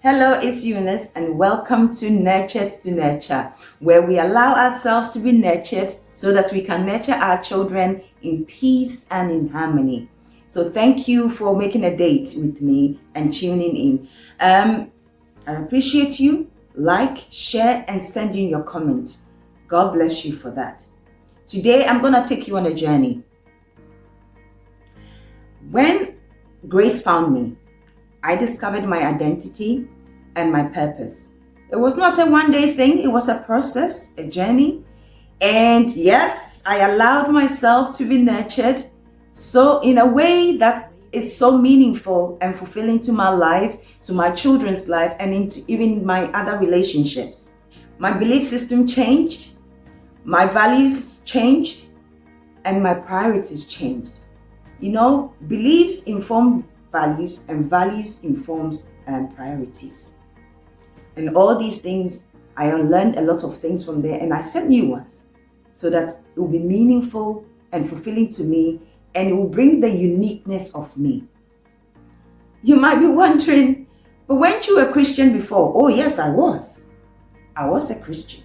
Hello, it's Eunice, and welcome to Nurtured to Nurture, where we allow ourselves to be nurtured so that we can nurture our children in peace and in harmony. So thank you for making a date with me and tuning in. I appreciate you. Like, share, and send in your comment. God bless you for that. Today, I'm going to take you on a journey. When Grace found me, I discovered my identity and my purpose. It was not a one-day thing. It was a process, a journey. And yes, I allowed myself to be nurtured so in a way that is so meaningful and fulfilling to my life, to my children's life, and into even my other relationships. My belief system changed, my values changed, and my priorities changed. You know, beliefs inform values, and values informs priorities. And all these things, I learned a lot of things from there, and I set new ones so that it will be meaningful and fulfilling to me, and it will bring the uniqueness of me. You might be wondering, but weren't you a Christian before? Oh yes, I was. I was a Christian.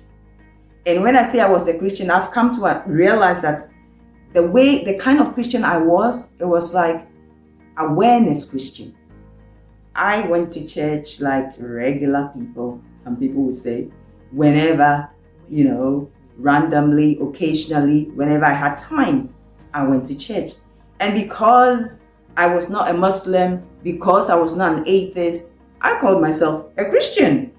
And when I say I was a Christian, I've come to realize that the kind of Christian I was, it was like awareness Christian. I went to church like regular people, some people would say, whenever, randomly, occasionally, whenever I had time, I went to church. And because I was not a Muslim, because I was not an atheist, I called myself a Christian.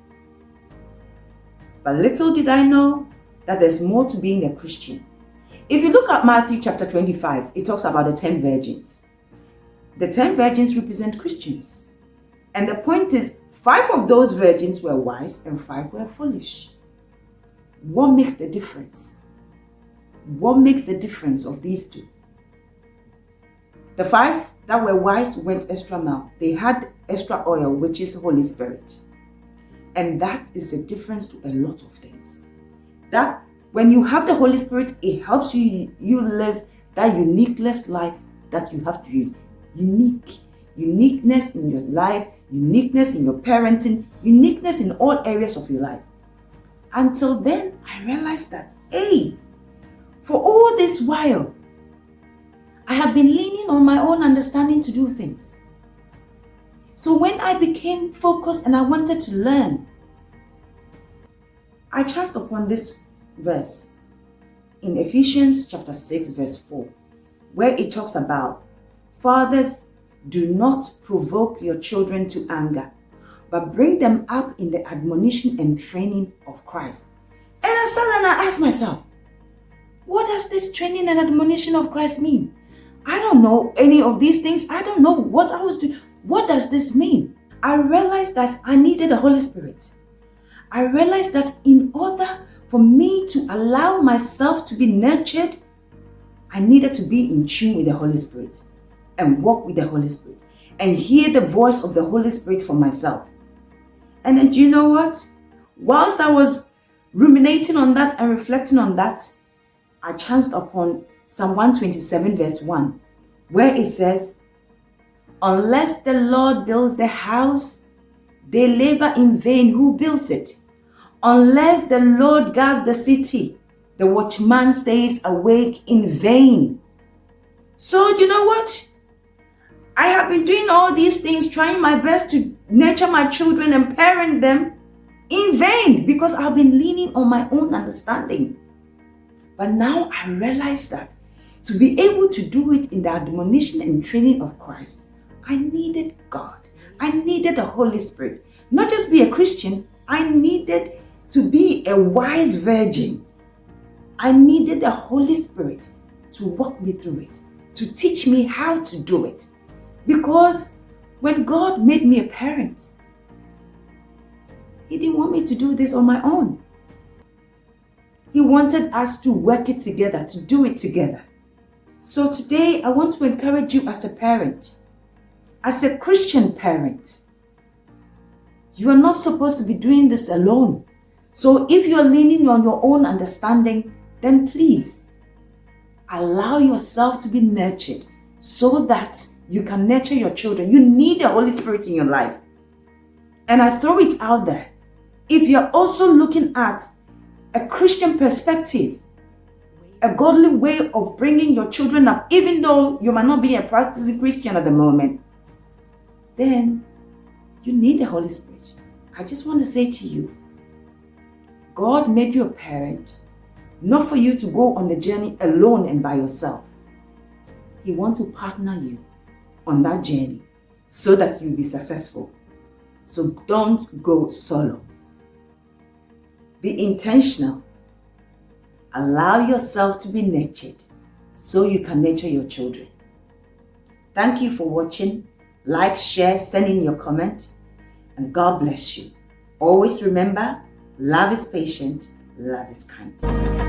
But little did I know that there's more to being a Christian. If you look at Matthew chapter 25, it talks about the 10 virgins. The 10 virgins represent Christians. And the point is, 5 of those virgins were wise and 5 were foolish. What makes the difference? What makes the difference of these two? The 5 that were wise went extra mile. They had extra oil, which is Holy Spirit. And that is the difference to a lot of things. That when you have the Holy Spirit, it helps you live that uniqueness life that you have to use. Uniqueness in your life, uniqueness in your parenting, uniqueness in all areas of your life. Until then, I realized that, for all this while, I have been leaning on my own understanding to do things. So when I became focused and I wanted to learn, I chanced upon this verse in Ephesians chapter 6, verse 4, where it talks about, fathers, do not provoke your children to anger, but bring them up in the admonition and training of Christ. And I sat and I asked myself, what does this training and admonition of Christ mean? I don't know any of these things. I don't know what I was doing. What does this mean? I realized that I needed the Holy Spirit. I realized that in order for me to allow myself to be nurtured, I needed to be in tune with the Holy Spirit and walk with the Holy Spirit and hear the voice of the Holy Spirit for myself. And then, do you know what? Whilst I was ruminating on that and reflecting on that, I chanced upon Psalm 127 verse 1, where it says, unless the Lord builds the house, they labor in vain who builds it. Unless the Lord guards the city, the watchman stays awake in vain. So you know what? I have been doing all these things, trying my best to nurture my children and parent them in vain because I've been leaning on my own understanding. But now I realize that to be able to do it in the admonition and training of Christ, I needed God. I needed the Holy Spirit. Not just be a Christian, I needed to be a wise virgin. I needed the Holy Spirit to walk me through it, to teach me how to do it. Because when God made me a parent, He didn't want me to do this on my own. He wanted us to work it together, to do it together. So today, I want to encourage you as a parent, as a Christian parent. You are not supposed to be doing this alone. So if you're leaning on your own understanding, then please allow yourself to be nurtured so that you can nurture your children. You need the Holy Spirit in your life. And I throw it out there. If you're also looking at a Christian perspective, a godly way of bringing your children up, even though you might not be a practicing Christian at the moment, then you need the Holy Spirit. I just want to say to you, God made you a parent, not for you to go on the journey alone and by yourself. He wants to partner you on that journey so that you'll be successful. So don't go solo. Be intentional. Allow yourself to be nurtured so you can nurture your children. Thank you for watching. Like, share, send in your comment, and God bless you. Always remember, love is patient, love is kind.